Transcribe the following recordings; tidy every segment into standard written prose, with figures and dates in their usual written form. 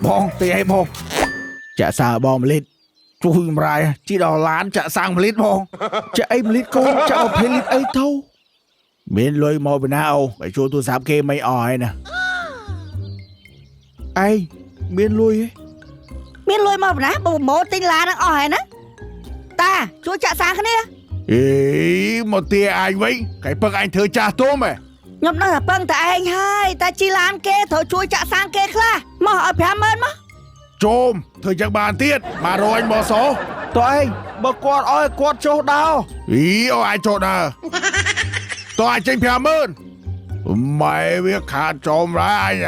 បងទីអីបងចាក់សាបងមលិតជួយម្រាយជីដល់ឡានចាក់សាំងមលិតបងចាក់អីមលិតកូនចាក់20លីត្រអីទៅមានលុយមកពីណាអូបើជួយទូរស័ព្ទគេមិនអស់ហើយណាអីមានលុយមកពីណាបងម៉ូទិញឡាននឹងអស់ហើយណាតាជួយចាក់សាំងគ្នាអេមកទាអញវិញកែពឹកអញធ្វើចាស់ទុំហ៎ខ្ញុំនៅតែពឹងតែឯងហើយតែជីឡានគេត្រូវជួយចាក់សាំងគេខ្លះមកឲ្យ50000មកជុំធ្វើចឹងបានទៀត100អញមកសោតើឯងបើគាត់ឲ្យគាត់ចុះដោអីឲ្យអញចុះដើតើអញចេញ50000ម៉ែវាខាតចោមរាយអញ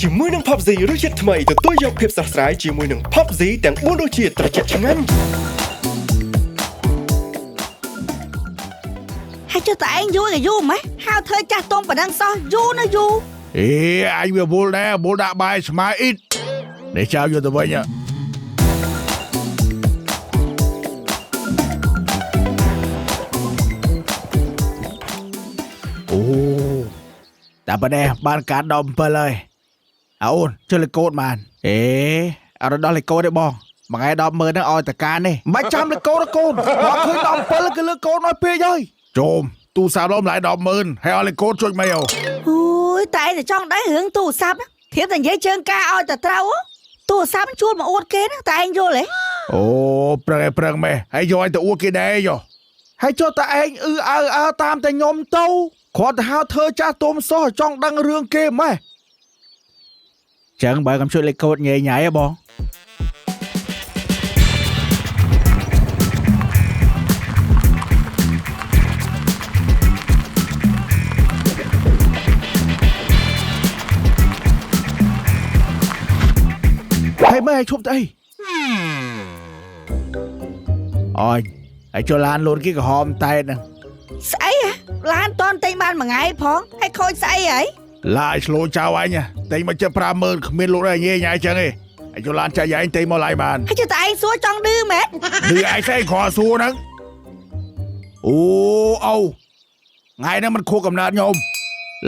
ជាមួយនឹង PUBG រសជាតិថ្មីទទួលយកភាពស្រស់ស្រាយជាមួយនឹង PUBG ទាំង4រសជាតិត្រជាក់ឆ្ងាញ់ហើយចុះតែឯងយូរម៉េចហៅធ្វើចាស់ទុំប៉ុណ្ណឹងសោះយូរណាយូរអេអញវាវល់ដែរវល់ដាក់បាយស្មាអ៊ីតនេះចៅយកទៅវិញអូតែប៉ុណ្ណេះបានកាត់ដល់7ហើយអូនជួយលេខកូដបានអេអត់ដល់លេខកូដទេបងមួយថ្ងៃ100000ហ្នឹងឲ្យតកានេះមិនចាំលេខកូដកូនបើឃើញ17គឺលើកកូនឲ្យពេកហើយជុំទូរស័ព្ទឡំឡាយ100000ហើយឲ្យលេខកូដជួយមិនអូអូយតែឯងតែចង់ដែររឿងទូរស័ព្ទធៀបតែនិយាយជើងការឲ្យតែត្រូវទូរស័ព្ទជួលមកអួតគេណាតែឯងយល់ទេអូប្រឹងម៉េះហើយយកឲ្យទៅអួតគេដែរយោហើយចុះតែឯងអើតាមតែខ្ញុំទៅគាត់ទៅហៅធ្វើចាស់ទុំសោះចង់ដឹងរឿងគេម៉េះចឹងបើកំជួយលេខកូដញ៉ៃហ៎បងហើយមើលឲ្យឈប់ទៅអីអូយហើយចូលឡានលូនគេក្រហមតែហ្នឹងស្អីឡានតន់តែងបានមួយថ្ងៃផងហើយខូចស្អីហើយឡាយឆ្លូចចៅអញតែងមកចិត្ត50000គ្មានលូនឲ្យញ៉ៃចឹងឯងហើយចូលឡានចាក់យ៉ែងតែងមកឡាយបានហើយចុះតែឯងសួរចង់ឌឺមែនឌឺឯងស្អីខសួរហ្នឹងអូថ្ងៃហ្នឹងมันខួបកំណើតខ្ញុំ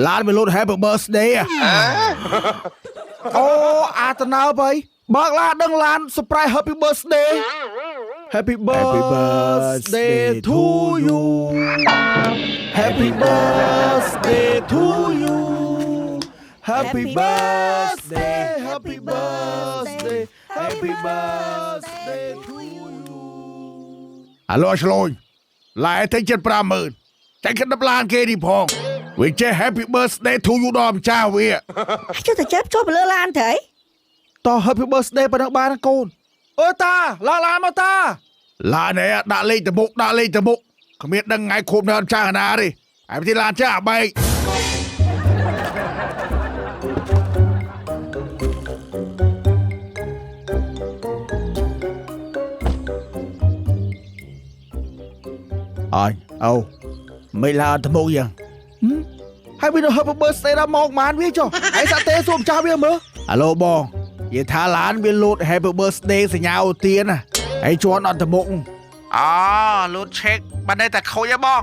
ឡានវាលូន Happy Birthday អូអាតណើបើបើកឡានដឹងឡាន surprise Happy Birthday Happy birthday to you Happy birthday to you Happy birthday Happy birthday Happy birthday to you អាឡូឆ្លូញឡាយតែចិត្ត50000តែគិតដល់ឡានគេនេះផងវាចេះ Happy birthday to you ដល់ម្ចាស់វាចុះតែចាប់ចូលទៅលើឡានទៅអីតោះ Happy birthday ប៉ុណ្ណឹងបានកូនអើតាឡានមកតាឡាននេះដាក់លេខទៅមុខគ្មានដឹងថ្ងៃខួបនៅចាស់ណាទេហើយទីឡានចាស់បែកអញអូមិនឡានទៅមុខយ៉ាងហើយវានៅ Happy birthday ដល់មកម៉ានវាចុះហើយសាក់ទេសួរម្ចាស់វាមើលអាឡូបងនិយាយថាឡានវាលូត Happy birthday សញ្ញាអូទៀនណាហើយជន់អត់ទៅមុខអូលូត check បានតែខូចហ៎បង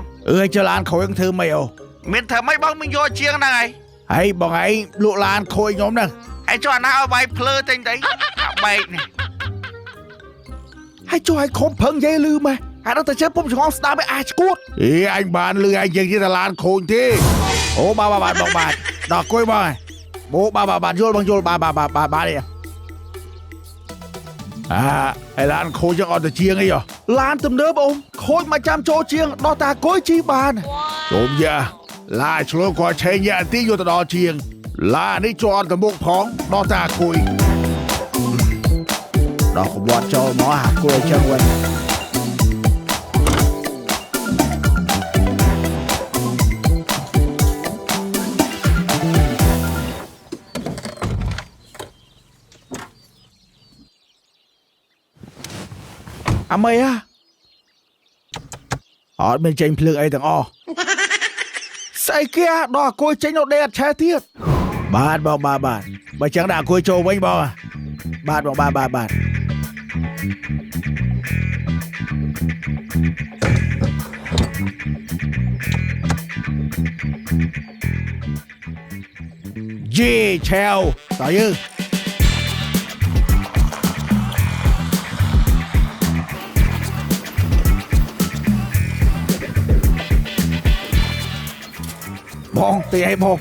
ចុះឡានខូចធ្វើម៉េចអូមានធ្វើម៉េចបងមិនយកជាងហ្នឹងហើយបងឯងលក់ឡានខូចខ្ញុំហ្នឹងហើយចុះអាណាឲ្យវាយភ្លើទិញទៅអាបែកនេះហើយចុះឲ្យខំប្រឹងនិយាយលឺម៉េះហើយដល់តែចេះពុំឆ្ងល់ស្ដាប់ឲ្យអាចឈួតអញបានលឺឯងនិយាយថាឡានខូចទេអូបាទបងបាទដល់គួយបងបូបាទយល់បងយល់បាទនេះហើយឡានខូចចឹងអត់ទៅជាងអីឡានទំនើបអូនខូចមកចាំចូលជាងដល់តាគួយជីបានជុំយ៉ាឡាឆ្លងគាត់ឆេងយ៉ាទីយកទៅដល់ជាងឡានេះជាប់ទៅមុខផងដល់តាគួយដល់ក្បត់ចូលមកហាគួយចឹងវិញអាមេអត់មានចេញភ្លើងអីទាំងអស់ស្អីគេដល់អាគួយចេញនៅដេកអត់ឆេះទៀតបាទបងបាទបើចឹងដាក់អាគួយចូលវិញបងបាទបងបាទយេឆាវតើយើ ตีให้พง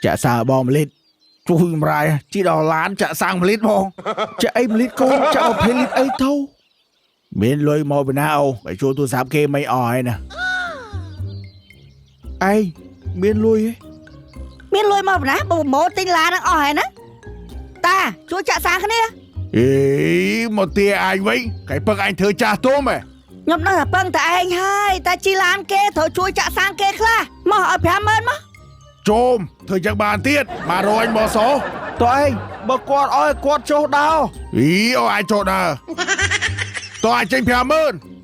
จะสาบอมลิดช่วยไรจีดอล้านจะสั่งผลิตพงจะไอ้ผลิตกูจะเอาผลิตไอ้เท่าเมียนเลยมอไปนะเอาไปช่วยตัวสามเกมไม่อ่อยนะไอ้เมียนลุย មានលុយមកណាបើម៉ូទិញឡានហ្នឹងអស់ហើយណាតាជួយចាក់សាំងគ្នា អេមកទាអញវិញកែពឹកអញធ្វើចាស់ទុំហ៎ ខ្ញុំនៅតែពឹងតែឯងហើយតែជីឡានគេត្រូវជួយចាក់សាំងគេខ្លះមកឲ្យ 50000 មក ជុំធ្វើយ៉ាងបានទៀតមករយមកសោតើឯងបើគាត់ឲ្យគាត់ចុះដោអីឲ្យអញចុះដើតើអញចេញ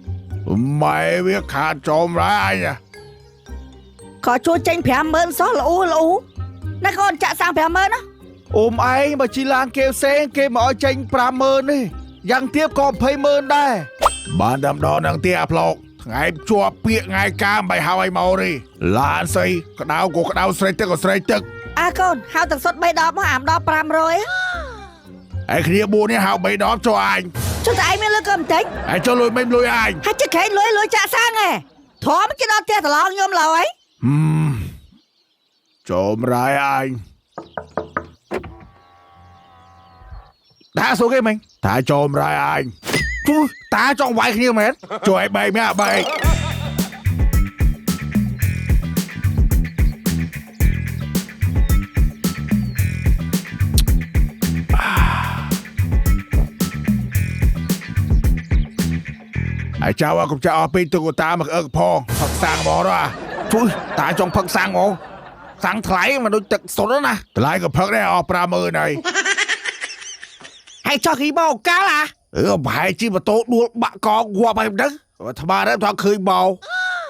50000 ម៉ែវាខាតចុំរ៉ាអញ ក៏ជួយចេញ 50000 សោះល្អណាកូនចាក់សាំង 50000 ណា អូមឯងបើជីឡានគេផ្សេងគេមកឲ្យចេញ 50000 នេះយ៉ាងទៀតក៏ 20000 ដែរបានដំដរនឹងទីអាប្លោកថ្ងៃជាប់ពាកថ្ងៃកាមបាយហើយមកនេះឡានស្អីក្តៅក៏ក្តៅស្រេកទឹកក៏ស្រេកទឹក អាកូនហៅទឹកសុទ្ធ3ដបមកអាមដល់ 500 ឯគ្នា4នេះហៅ3ដបចុះអញ ចុះតែឯងមានលុយក៏បន្តិច ឯងចុះលុយមិនលុយអញ ហើយជិះក្រែងលុយចាក់សាំងហ៎ធំគេដល់ផ្ទះត្រឡងខ្ញុំឡើយ ចូលរាយអញតាសួរគេមិញតាចូលរាយអញទូតាចង់វាយគ្នាមែនជួយឲ្យបែកមែនបែកអាចារ្យកុំចាក់អស់ពេកទុកតាមកអឹកផងផឹកសាំងមកដល់ជួយតាចង់ផឹកសាំងមកសាំងថ្លៃមកដូចទឹកសុទ្ធណាថ្លៃក៏ផឹកដែរអស់ 50000 ហើយហើយចោះគីបោកាលប្រហែលជីម៉ូតូដួលបាក់កងងាប់ហើយមិនដឹងថ្មដែរថាឃើញបោ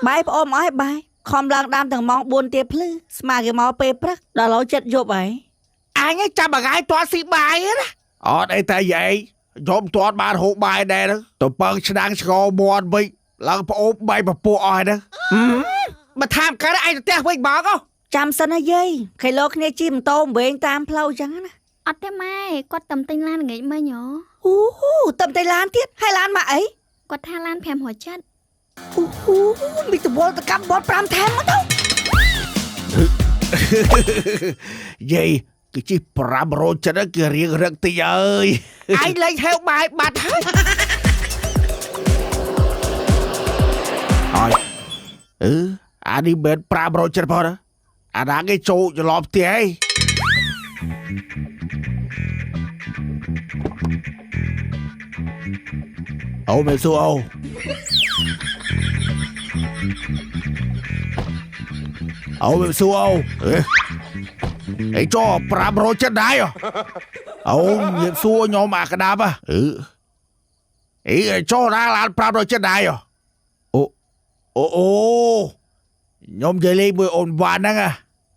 បាយប្អូនអស់ហើយបាយខំឡើងដើមទាំងម៉ោង 4 ទៀបភ្លឺស្មាគេមកពេលព្រឹកដល់ឡូវចិត្តយប់ហើយអញចាំមួយថ្ងៃទាត់ស៊ីបាយណា អត់អីតែយាយខ្ញុំទាត់បានហូបបាយដែរទៅពើឆ្នាំងឆ្កោមាត់វិញឡើងប្អូនបាយពពោះអស់ហើយទៅបើថាមកើតឯងទៅផ្ទះវិញបងអោ ចាំសិនណាយាយខៃលោគ្នាជិះម៉ូតូវិញតាមផ្លូវអញ្ចឹងណា អត់ទេម៉ែគាត់តំទិញឡានល្ងាចមិញហ៎ អូតំតែឡានទៀតហើយឡានមកអី គាត់ថាឡាន500ចិត្ត អូមានតវល់តកម្មបត់5ថែមមកទៅ យាយគឺជិះ500ចិត្តគឺរៀងរឹកតិចអើយឯងលេងហេវបាយបាត់ហើយអានេះមិន500ចិត្តផងណាអាណាគេចូលច្រឡំផ្ទះឯងអូមេស៊ូអូមេស៊ូអូអីចោ500ចិត្តដែរអូញៀបសួរខ្ញុំអាក្តាប់អីចោណាឡាន500ចិត្តដែរអូខ្ញុំនិយាយលេងមួយអូនវ៉ាន់ហ្នឹង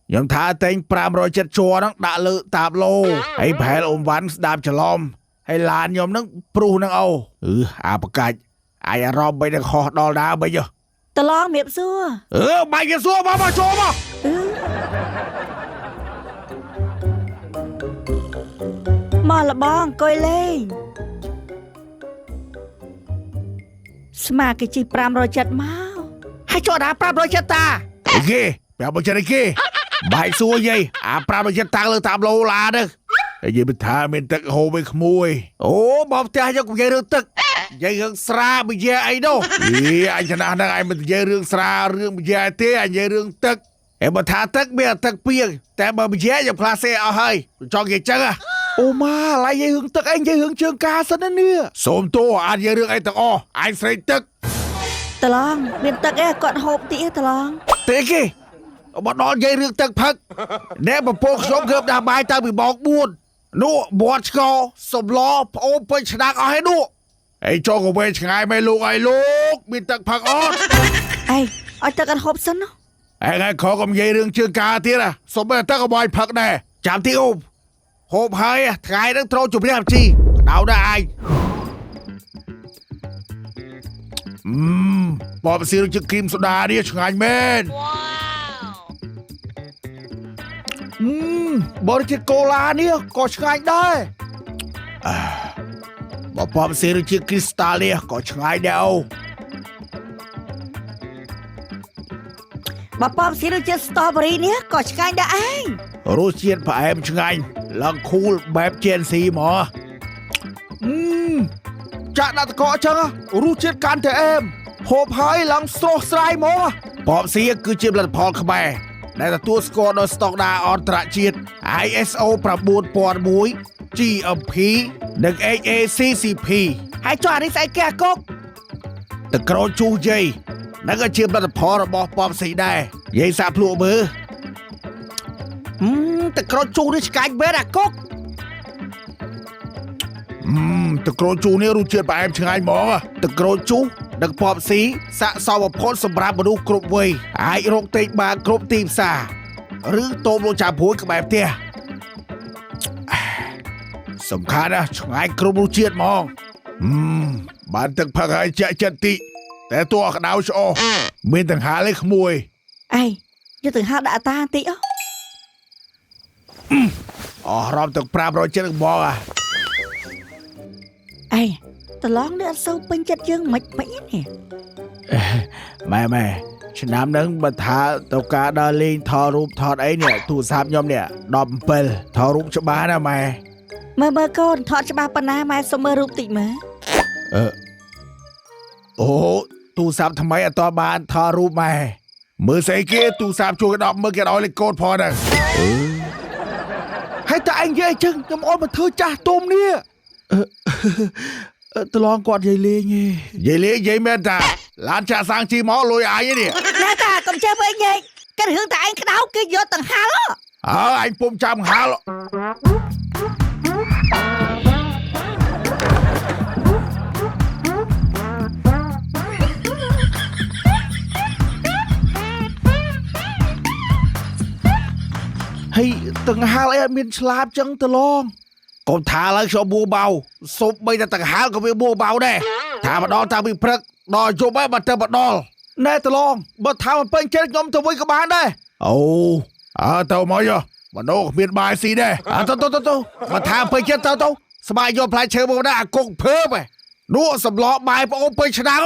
ខ្ញុំថាតែង500ចិត្តជួរហ្នឹងដាក់លើតាបឡូហើយប្រហែលអូនវ៉ាន់ស្ដាប់ច្រឡំហើយឡានខ្ញុំហ្នឹងព្រុសហ្នឹងអាបកាច់អាយអារម្មណ៍បីនឹងហោះដល់ដើមវិញ តឡងមៀបសួរ បាយគេសួរមកចូលមក មកលបងអង្គុយលេងស្មាគេជិះ500ចិត្តមកហើយចូលដល់500ចិត្តតា គេ500ចិត្តគេបាយសួរយាយអា500ចិត្តតាំងលើតាមឡូឡាហ្នឹងនិយាយមិនថាមានទឹកហូរវិញក្មួយអូមកផ្ទះយកនិយាយរឿងទឹកនិយាយរឿងស្រាបយាអីនោះអញចំណាស់ហ្នឹងឯងមិននិយាយរឿងស្រារឿងបយាទេអញនិយាយរឿងទឹកឯបើថាទឹកមានទឹកពីងតែបើបយាយកផ្លាសេអស់ហើយចង់និយាយចឹងអូម៉ាឡៃនិយាយរឿងទឹកឯងនិយាយរឿងជើងការសិនណានេះសូមតួអាចនិយាយរឿងអីទាំងអស់អញស្រេកទឹក តឡងមានទឹកអីគាត់ហូបតិចតឡង ទេគេបើដល់និយាយរឿងទឹកផឹកអ្នកបពោខ្ញុំគឺដាស់បាយតាំងពីម៉ោង 4 នោះបាត់ឆ្កោសំឡប្អូនពេញឆ្នាំងអស់ហើយនោះអីចូលក៏វែងឆ្ងាយមែនលោកអីលោកមានទឹកផឹកអត់ អីឲ្យទឹកអត់ហូបសិនណា ឯងខកុំនិយាយរឿងជើងការទៀតសុំតែទឹកក៏បាយផឹកដែរចាំទីអូបហូបហើយថ្ងៃហ្នឹងត្រូវជម្រះជីដៅដែរឯងបបស៊ីរជឹកគ្រីមសូដានេះឆ្ងាញ់មែនបរិជាកូឡានេះក៏ឆ្ងាញ់ដែរបបស៊ីរជឹកគ្រីស្តាល់នេះក៏ឆ្ងាញ់ដែរអូ ប បើប៉មស៊ីរសជាតិស្ទ្រប៊ឺរីនេះក៏ឆ្ងាញ់ដែរឯង រសជាតិផ្អែមឆ្ងាញ់ឡើងខូលបែបជេនស៊ីហ្មងចាក់ដាក់តកអញ្ចឹងរសជាតិកាន់តែអែមហូបហើយឡើងស្រស់ស្រាយហ្មងប៉មស៊ីគឺជាផលិតផលខ្មែរដែលទទួលស្គាល់ដោយស្តង់ដារអន្តរជាតិ ISO 9001 GMP និង HACCP ហើយចុះអានេះស្អីគេអាកុក ទឹកក្រូចជូរយាយនិងក៏ជាផលិតផលរបស់ប៉មស៊ីដែរយាយសាក់ភ្លក់មើល ទឹកក្រូចជូរនេះឆ្កាញ់មែនអាកុក ទឹកក្រូចជូរនេះរសជាតិផ្អែមឆ្ងាញ់ហ្មងទឹកក្រូចជូរនិងប៉មស៊ីស័ក្តិសមបំផុតសម្រាប់មនុស្សគ្រប់វ័យអាចរកទិញបានគ្រប់ទីផ្សារឬតូបលោកចាព្រួយក្បែរផ្ទះសំខាន់ណាស់ឆ្ងាញ់គ្រប់រសជាតិហ្មងបានទឹកផឹកហើយចាក់ចិត្តតិចតែតួក្តៅឆ្អោះមានទាំងហាលឯក្មួយ អេយកទៅហៅដាក់តាបន្តិចអស់រំទឹក500ចិត្តហ្មងអេតឡងនេះអត់សូវពេញចិត្តយើងមិននេះ ម៉ែឆ្នាំហ្នឹងបើថាទៅការដើរលេងថតរូបថតអីនេះទូរស័ព្ទខ្ញុំនេះ17ថតរូបច្បាស់ណាម៉ែ មើលកូនថតច្បាស់ប៉ុណ្ណាម៉ែសុំមើលរូបតិចមើល អូទូរស័ព្ទថ្មីអត់តបានថតរូបម៉ែមើលស្អីគេទូរស័ព្ទជួយ10មើលគេឲ្យលេខកូដផងហ្នឹងហើយតែឯងនិយាយអញ្ចឹងខ្ញុំអូនមកធ្វើចាស់ទុំនេះតឡងគាត់និយាយលេងនិយាយមែនតាឡានចាក់សាំងជីមកលុយអាយនេះ ណែតាកុំចេះវិញញ៉េគេរឿងតែឯងក្តៅគេយកទាំងហាល់ អញពុំចាំហាល់ហើយទាំងហាល់អីអត់មានឆ្លាបចឹងតឡងកូនថាឡើងខ្ញុំបួបៅសុបបីតែទាំងហាល់ក៏វាបួបៅដែរថាមកដល់តាពីព្រឹកដល់យប់ហើយបើទៅមកដល់ណែតឡងបើថាមិនពេញចិត្តខ្ញុំទៅវិញក៏បានដែរអូទៅមកយោមនុស្សគ្មានបាយស៊ីដែរទៅបើថាពេញចិត្តទៅស្បាយយកផ្លែឈើមកដែរអាគុកភើបនោះសម្លបាយប្អូនពេញឆ្នាំ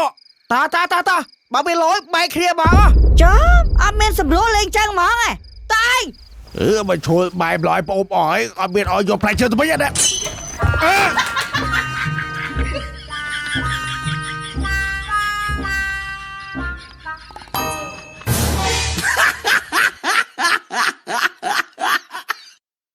តាបើវាលយបែកគ្នាមកចាំអត់មានសម្រួលលេងចឹងហ្មងឯងតើឯង មកឈួលបាយប្លោយប្អូនអស់ហើយអត់មានឲ្យយកផ្លែឈើទៅវិញទេ